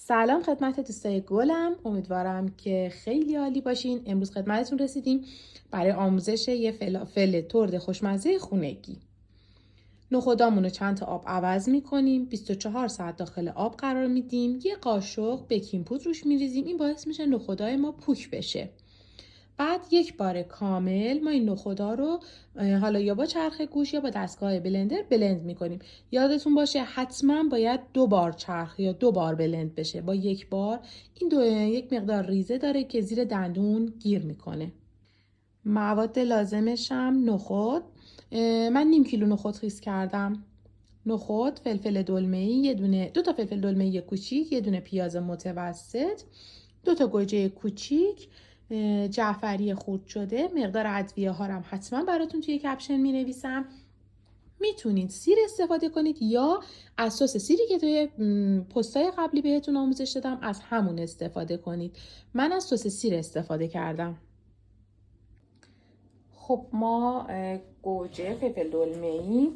سلام خدمت دوستای گلم، امیدوارم که خیلی عالی باشین. امروز خدمتتون رسیدیم برای آموزش یه فلافل ترد خوشمزه خونگی. نخودامون رو چند تا آب عوض میکنیم، 24 ساعت داخل آب قرار میدیم، یه قاشق بیکینگ پودر روش میریزیم، این باعث میشه نخودای ما پوک بشه. بعد یک بار کامل ما این نخودا رو حالا یا با چرخ گوش یا با دستگاه بلندر بلند میکنیم. یادتون باشه حتما باید 2 بار چرخ یا 2 بار بلند بشه. با یک بار این یک مقدار ریزه داره که زیر دندون گیر میکنه. مواد لازمشم نخود. من نیم کیلو نخود خیس کردم. نخود، فلفل دلمه‌ای، دو تا فلفل دلمه‌ای کوچیک، یه دونه پیاز متوسط، 2 تا گوجه کوچیک، جعفری خرد شده. مقدار ادویه ها هم حتما براتون توی کپشن می‌نویسم. میتونید سیر استفاده کنید یا از سس سیری که توی پستای قبلی بهتون آموزش دادم از همون استفاده کنید. من از سس سیر استفاده کردم. خب ما گوجه، فلفل دلمه‌ای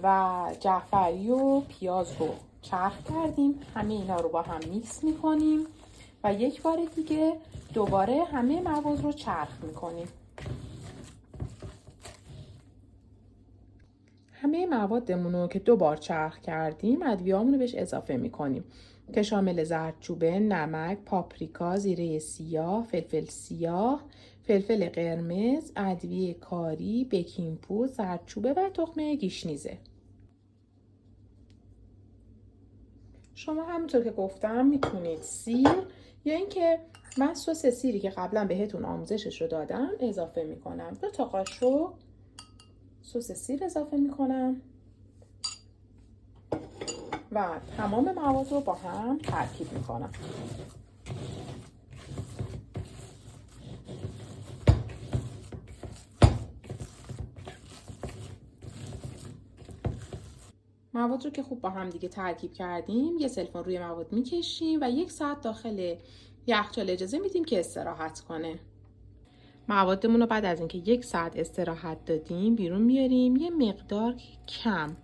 و جعفری و پیاز رو چرخ کردیم. همه اینا رو با هم میکس میکنیم و یک بار دیگه دوباره همه مواد رو چرخ میکنیم. همه موادمون رو که 2 بار چرخ کردیم ادویه‌مون رو بهش اضافه میکنیم که شامل زردچوبه، نمک، پاپریکا، زیره سیاه، فلفل سیاه، فلفل قرمز، ادویه کاری، بیکینگ پودر، زردچوبه و تخم گیشنیزه. شما همونطور که گفتم میتونید سیر یا اینکه من سس سیری که قبلا بهتون آموزشش رو دادم اضافه میکنم. 2 تا قاشق سس سیر اضافه میکنم و تمام مواد رو با هم ترکیب میکنم. مواد رو که خوب با هم دیگه ترکیب کردیم یه سلفون روی مواد میکشیم و 1 ساعت داخل یخچال اجازه میدیم که استراحت کنه. موادمون رو بعد از اینکه 1 ساعت استراحت دادیم بیرون میاریم، یه مقدار کم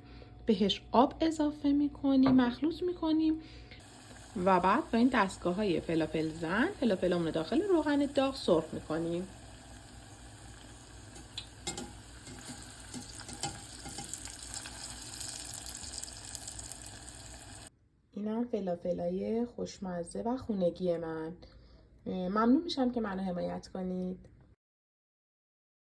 بهش آب اضافه میکنیم، مخلوط میکنیم و بعد با این دستگاه های فلافل زن فلافلمون رو داخل روغن داغ سرخ میکنیم. اینم فلافلای خوشمزه و خونگی من. ممنون میشم که منو حمایت کنید.